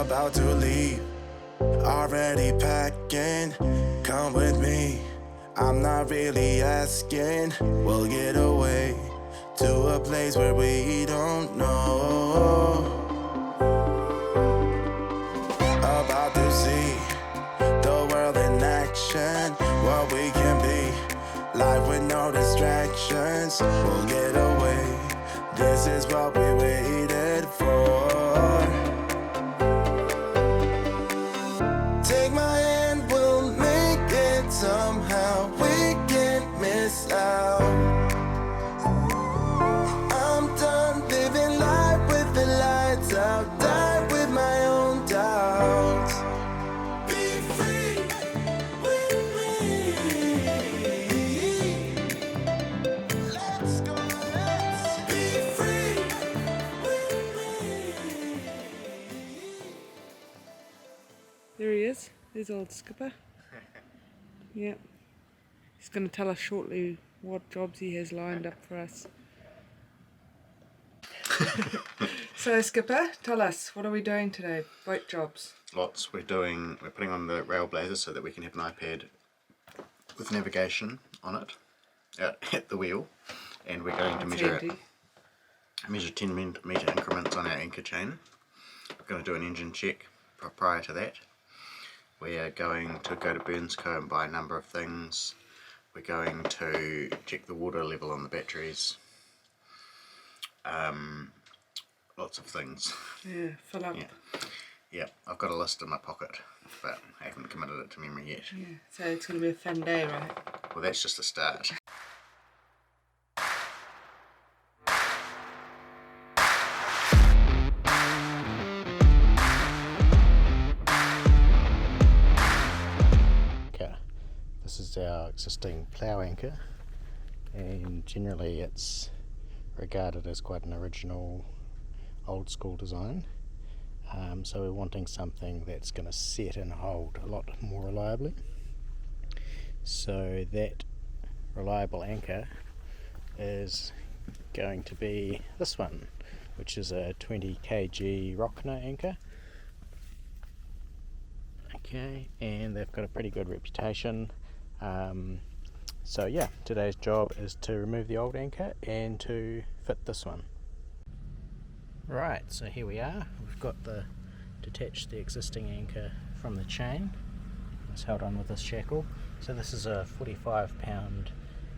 about to leave, already packing. Come with me, I'm not really asking. We'll get away to a place where we don't know. About to see the world in action, what we can be, life with no distractions. We'll get away, this is what we waited for. Take my hand, we'll make it somehow. We can't miss out. I'm done living life with the lights out. Die with my own doubts. Be free with me. Let's go, let's be free with me. There he is. There's old Skipper. Yeah. He's going to tell us shortly what jobs he has lined up for us. So Skipper, tell us, what are we doing today? Boat jobs. Lots. We're putting on the rail blazers so that we can have an iPad with navigation on it at the wheel, and we're going to measure 10 metre increments on our anchor chain. We're going to do an engine check prior to that. We are going to go to Burnsco and buy a number of things. We're going to check the water level on the batteries. Lots of things. Yeah, fill up. Yeah, I've got a list in my pocket, but I haven't committed it to memory yet. Yeah, so it's going to be a fun day, right? Well, that's just a start. This is our existing plough anchor, and generally it's regarded as quite an original old school design, so we're wanting something that's going to set and hold a lot more reliably. So that reliable anchor is going to be this one, which is a 20 kg Rocna anchor. Okay, and they've got a pretty good reputation. So yeah, today's job is to remove the old anchor and to fit this one. Right, so here we are. We've got detached the existing anchor from the chain. It's held on with this shackle. So this is a 45-pound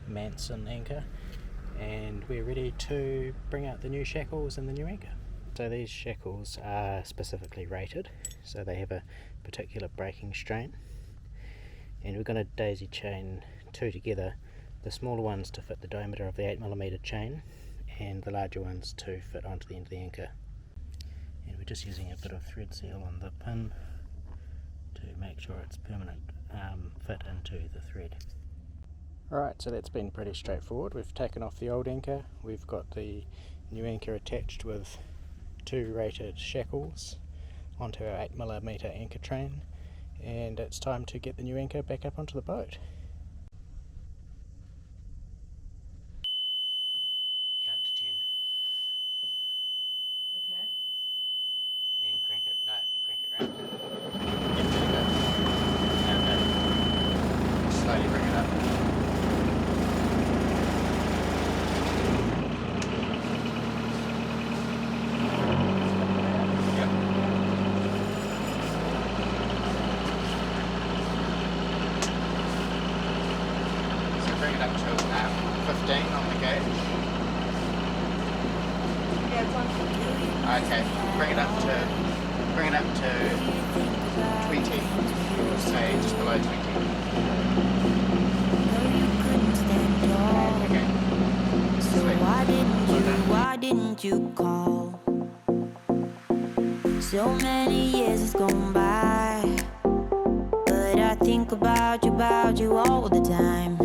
Manson anchor, and we're ready to bring out the new shackles and the new anchor. So these shackles are specifically rated, so they have a particular breaking strain. And we're going to daisy chain two together, the smaller ones to fit the diameter of the 8mm chain, and the larger ones to fit onto the end of the anchor. And we're just using a bit of thread seal on the pin to make sure it's permanent fit into the thread. Alright, so that's been pretty straightforward. We've taken off the old anchor, we've got the new anchor attached with two rated shackles onto our 8mm anchor train, and it's time to get the new anchor back up onto the boat. Count to 10. Okay. And then crank it round. Okay. Slowly bring it up. Bring it up to 15 on the gauge. Yeah, it's on. Okay, bring it up to 20. Say just below 20. Okay. So why didn't you call? So many years has gone by, but I think about you all the time.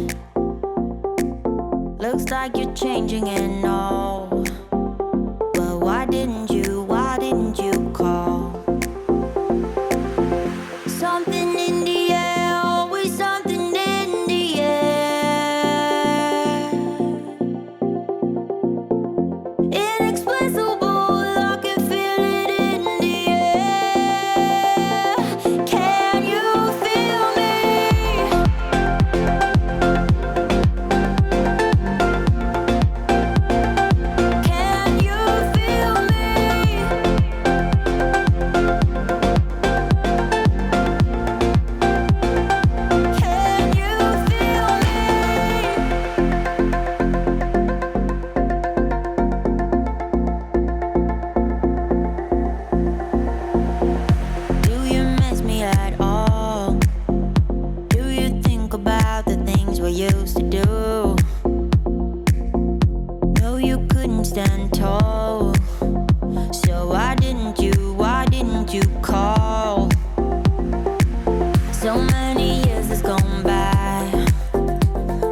Looks like you're changing and all, but why didn't you call? Something in the air, always something in the air. Inexplicable, I can feel it in the air. about the things we used to do. No, you couldn't stand tall. So why didn't you call? So many years has gone by,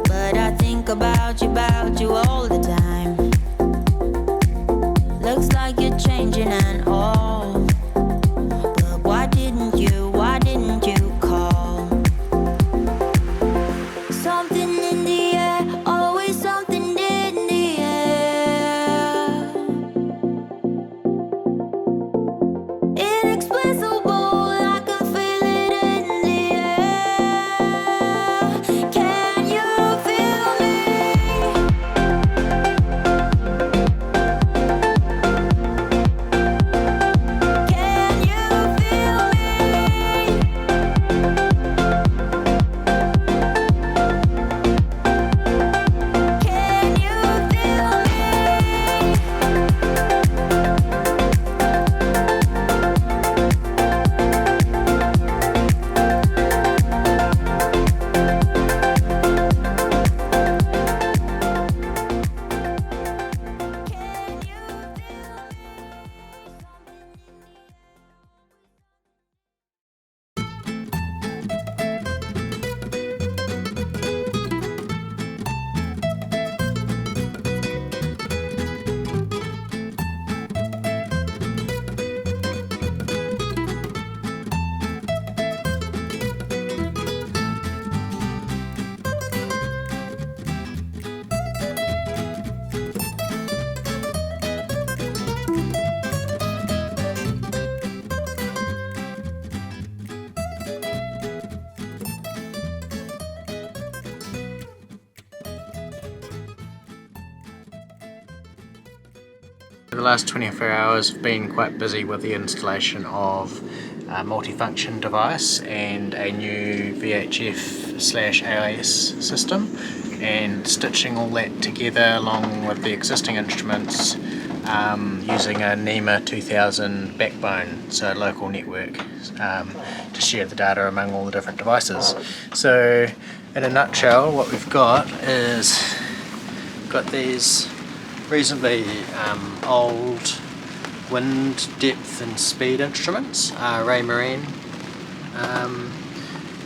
but I think about you all the time. Looks like you're changing and all, but why didn't you call? Something in the air, always something in the air. Inexplicable, I can feel it in the air. Can you feel me? Can you feel me? Can you feel me? The last 24 hours have been quite busy with the installation of a multifunction device and a new VHF/AIS system, and stitching all that together along with the existing instruments using a NMEA 2000 backbone, so a local network, to share the data among all the different devices. So in a nutshell, what we've got is these reasonably old wind depth and speed instruments, Ray Marine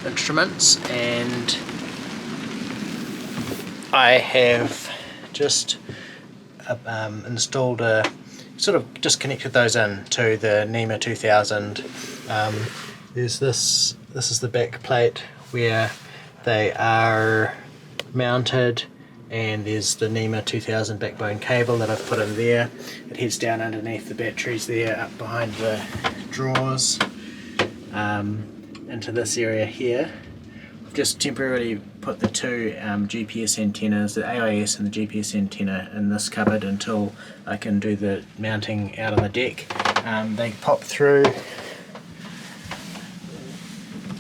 instruments, and I have just installed sort of disconnected those in to the NMEA 2000. There's this is the back plate where they are mounted, and there's the NMEA 2000 backbone cable that I've put in there. It heads down underneath the batteries there, up behind the drawers, into this area here. I've just temporarily put the two GPS antennas, the AIS and the GPS antenna, in this cupboard until I can do the mounting out on the deck. They pop through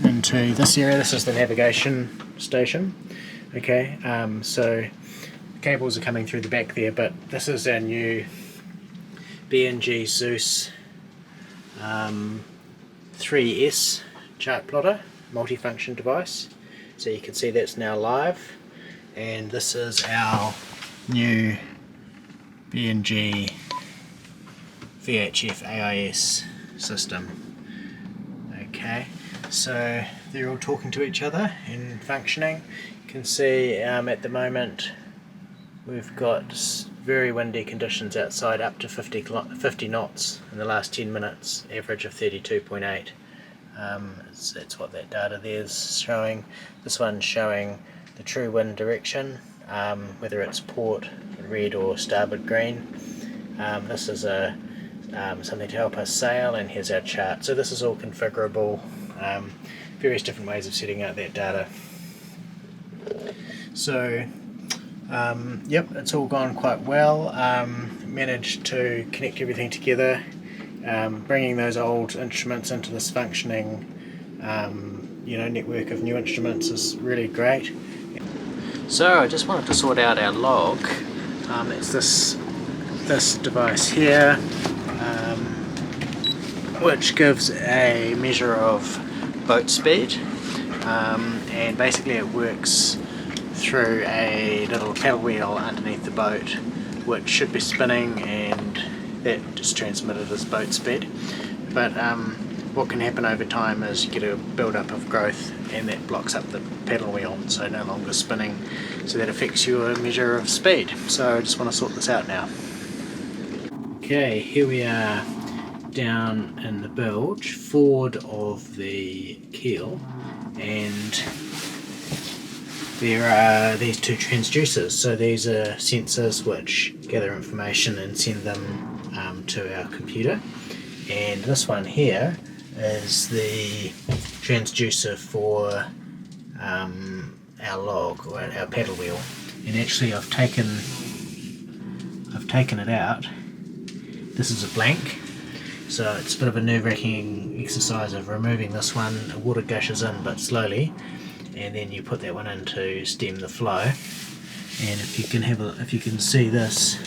into this area. This is the navigation station. Okay, so the cables are coming through the back there, but this is our new B&G Zeus 3S chart plotter multifunction device. So you can see that's now live, and this is our new B&G VHF AIS system. Okay, so they're all talking to each other and functioning. You can see at the moment we've got very windy conditions outside, up to 50 knots in the last 10 minutes, average of 32.8. That's what that data there is showing. This one's showing the true wind direction, whether it's port red or starboard green. This is something to help us sail, and here's our chart. So this is all configurable, various different ways of setting out that data. So yep, it's all gone quite well. Managed to connect everything together, bringing those old instruments into this functioning network of new instruments is really great. So I just wanted to sort out our log. It's this device here, which gives a measure of boat speed. and basically it works through a little paddle wheel underneath the boat, which should be spinning, and that just transmitted as boat speed. But what can happen over time is you get a build-up of growth, and that blocks up the paddle wheel, so no longer spinning, so that affects your measure of speed. So I just want to sort this out now. Okay, here we are down in the bilge, forward of the keel, and there are these two transducers. So these are sensors which gather information and send them to our computer, and this one here is the transducer for our log, or our paddle wheel. And actually I've taken it out. This is a blank, so it's a bit of a nerve-wracking exercise of removing this one. The water gushes in but slowly, and then you put that one in to stem the flow. And if you can see this,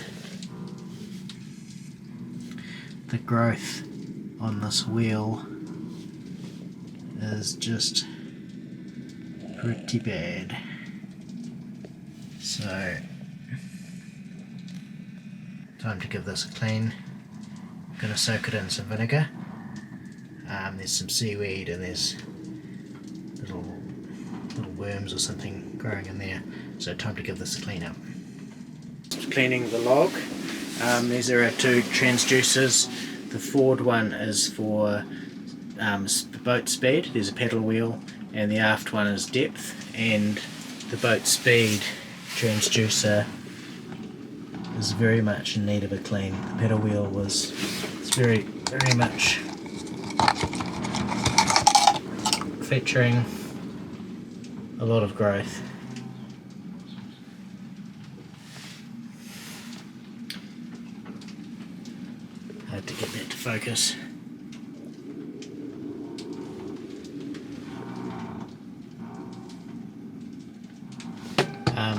the growth on this wheel is just pretty bad. So time to give this a clean. I'm going to soak it in some vinegar. There's some seaweed and there's little worms or something growing in there, so time to give this a clean up. Cleaning the log. These are our two transducers. The forward one is for boat speed, there's a paddle wheel, and the aft one is depth. And the boat speed transducer is very much in need of a clean. The paddle wheel it's very much featuring a lot of growth. Hard to get that to focus.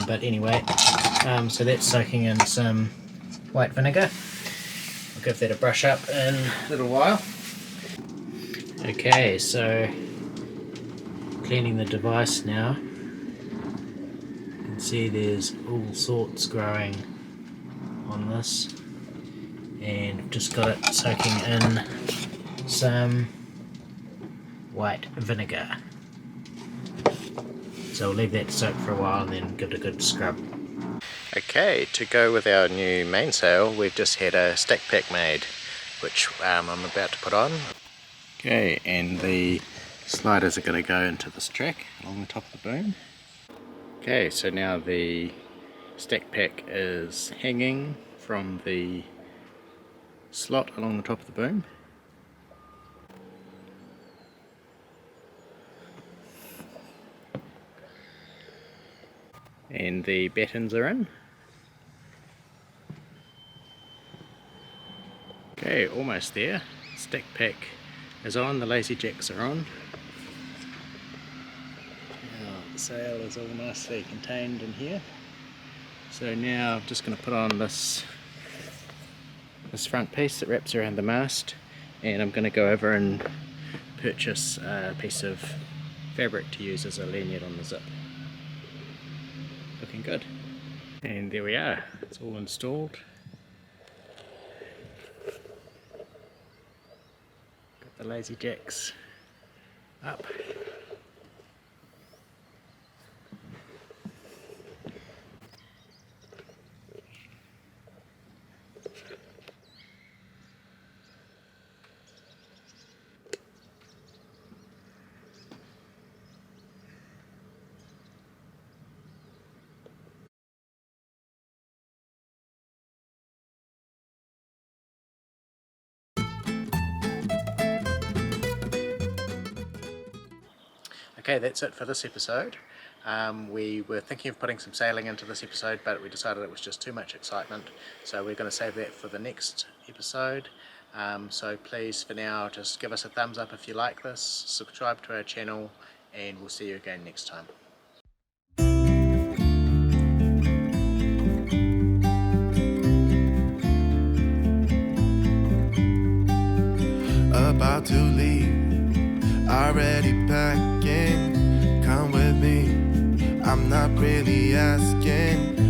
But anyway, so that's soaking in some white vinegar. I'll give that a brush up in a little while. Okay, so cleaning the device now. You can see there's all sorts growing on this, and I've just got it soaking in some white vinegar. So we'll leave that to soak for a while and then give it a good scrub. Okay, to go with our new mainsail, we've just had a stack pack made, which I'm about to put on. Okay, and the sliders are going to go into this track along the top of the boom. Okay, so now the stack pack is hanging from the slot along the top of the boom. And the battens are in. Okay, almost there. Stack pack is on, the lazy jacks are on. Now the sail is all nicely contained in here. So now I'm just going to put on this front piece that wraps around the mast, and I'm going to go over and purchase a piece of fabric to use as a lanyard on the zip. Looking good. And there we are, it's all installed. Got the lazy jacks up. Okay, that's it for this episode. We were thinking of putting some sailing into this episode, but we decided it was just too much excitement, so we're going to save that for the next episode. So please, for now, just give us a thumbs up if you like this, subscribe to our channel, and we'll see you again next time. About to leave, already packing, I'm not really asking.